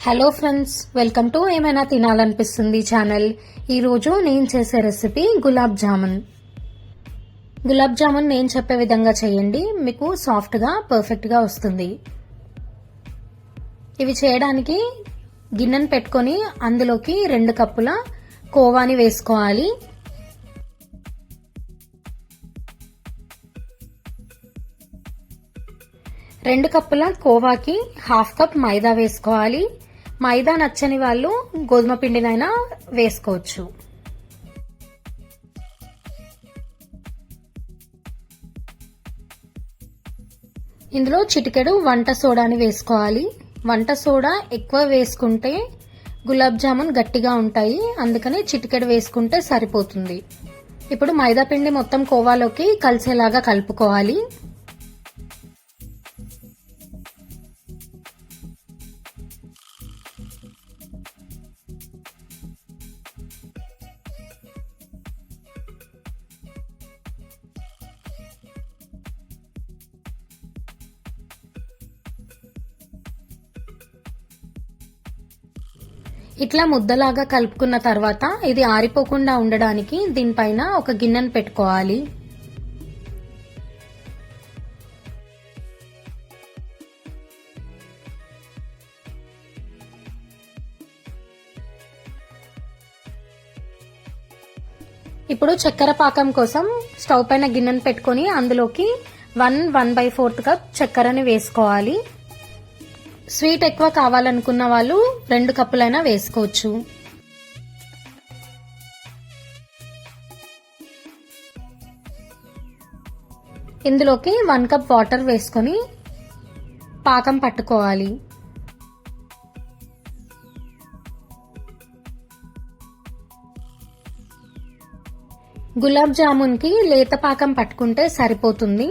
Hello friends, welcome to ఏమైనా తినాలనిపిస్తుంది channel. ఈరోజు నేను చేసే రెసిపీ గులాబ్ జామున్. గులాబ్ జామున్ నేను చెప్పే విధంగా చేయండి, మీకు సాఫ్ట్గా పర్ఫెక్ట్గా వస్తుంది. ఇవి చేయడానికి గిన్నెను పెట్టుకొని అందులోకి 2 కప్పుల కోవాని వేసుకోవాలి. రెండు కప్పుల కోవాకి 1/2 కప్ మైదా వేసుకోవాలి. మైదా నచ్చని వాళ్ళు గోధుమ పిండినైనా వేసుకోవచ్చు. ఇందులో చిటికెడు వంట సోడాని వేసుకోవాలి. వంట సోడా ఎక్కువ వేసుకుంటే గులాబ్ జామున్ గట్టిగా ఉంటాయి, అందుకని చిటికెడు వేసుకుంటే సరిపోతుంది. ఇప్పుడు మైదా పిండి మొత్తం కోవాలోకి కలిసేలాగా కలుపుకోవాలి. ఇట్లా ముద్దలాగా కలుపుకున్న తర్వాత ఇది ఆరిపోకుండా ఉండడానికి దీనిపైన ఒక గిన్నెను పెట్టుకోవాలి. ఇప్పుడు చక్కెర పాకం కోసం స్టవ్ పైన గిన్నెను పెట్టుకొని అందులోకి 1/4 కప్ చక్కెరని వేసుకోవాలి. స్వీట్ ఎక్కువ కావాలనుకున్న వాళ్ళు 2 కప్పులైనా వేసుకోవచ్చు. ఇందులోకి 1 కప్ వాటర్ వేసుకొని పాకం పట్టుకోవాలి. గులాబ్ జామున్ కి లేత పాకం పట్టుకుంటే సరిపోతుంది.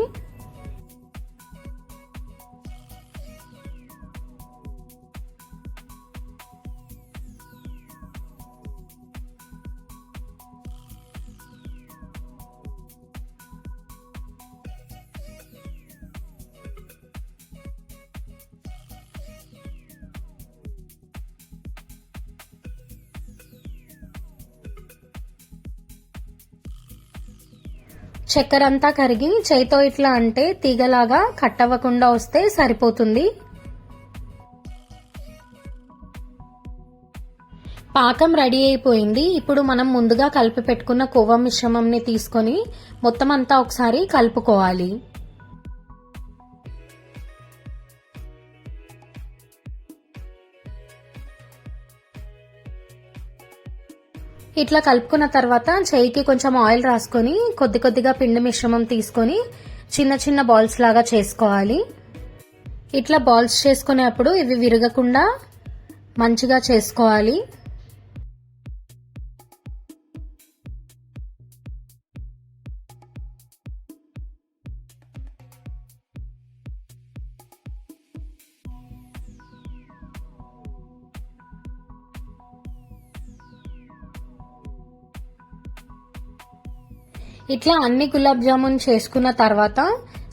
చక్కెర అంతా కరిగి చేయితో ఇట్లా అంటే తీగలాగా కట్టవ్వకుండా వస్తే సరిపోతుంది. పాకం రెడీ అయిపోయింది. ఇప్పుడు మనం ముందుగా కలిపి పెట్టుకున్న కోవా మిశ్రమంని తీసుకొని మొత్తం అంతా ఒకసారి కలుపుకోవాలి. ఇట్లా కలుపుకున్న తర్వాత చేయికి కొంచెం ఆయిల్ రాసుకొని కొద్ది కొద్దిగా పిండి మిశ్రమం తీసుకొని చిన్న చిన్న బాల్స్ లాగా చేసుకోవాలి. ఇట్లా బాల్స్ చేసుకునేప్పుడు ఇవి విరగకుండా మంచిగా చేసుకోవాలి. ఇట్లా అన్ని గులాబ్ జామున్ చేసుకున్న తర్వాత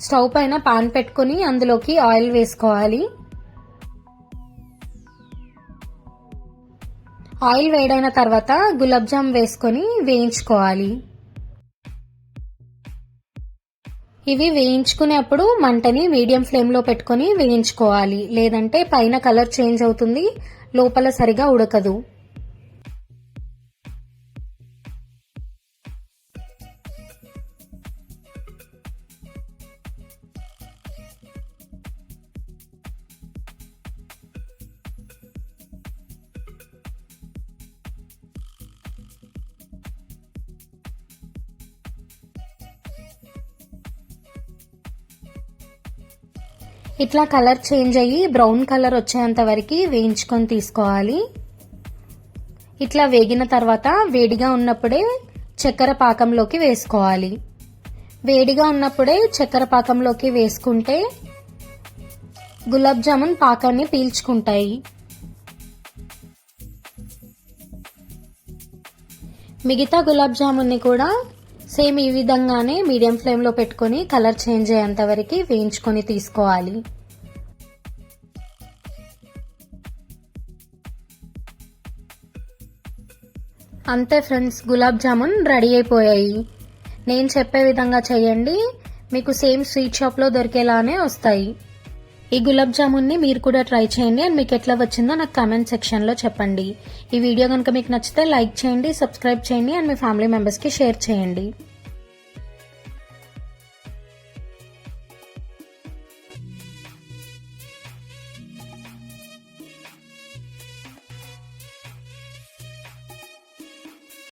స్టవ్ పైన పాన్ పెట్టుకుని అందులోకి ఆయిల్ వేసుకోవాలి. ఆయిల్ వేడైన తర్వాత గులాబ్ జామ్ వేసుకొని వేయించుకోవాలి. ఇవి వేయించుకునేప్పుడు మంటని మీడియం ఫ్లేమ్ లో పెట్టుకొని వేయించుకోవాలి, లేదంటే పైన కలర్ చేంజ్ అవుతుంది, లోపల సరిగా ఉడకదు. ఇట్లా కలర్ చేంజ్ అయ్యి బ్రౌన్ కలర్ వచ్చేంత వరకు వేయించుకొని తీసుకోవాలి. ఇట్లా వేగిన తర్వాత వేడిగా ఉన్నప్పుడే చక్కెర పాకంలోకి వేసుకోవాలి. వేడిగా ఉన్నప్పుడే చక్కెర పాకంలోకి వేసుకుంటే గులాబ్ జామున్ పాకాన్ని పీల్చుకుంటాయి. మిగతా గులాబ్ జామున్ని కూడా సేమ్ ఈ విధంగానే మీడియం ఫ్లేమ్ లో పెట్టుకొని కలర్ చేంజ్ అయ్యేంత వరకు వేయించుకొని తీసుకోవాలి. అంతే ఫ్రెండ్స్, గులాబ్ జామున్ రెడీ అయిపోయాయి. నేను చెప్పే విధంగా చేయండి, మీకు సేమ్ స్వీట్ షాప్లో దొరికేలానే వస్తాయి. ఈ గులాబ్ జామున్ని మీరు కూడా ట్రై చేయండి అండ్ మీకు ఎట్లా వచ్చిందో నాకు కామెంట్ సెక్షన్లో చెప్పండి. ఈ వీడియో కనుక మీకు నచ్చితే లైక్ చేయండి, సబ్స్క్రైబ్ చేయండి అండ్ మీ ఫ్యామిలీ మెంబర్స్కి షేర్ చేయండి.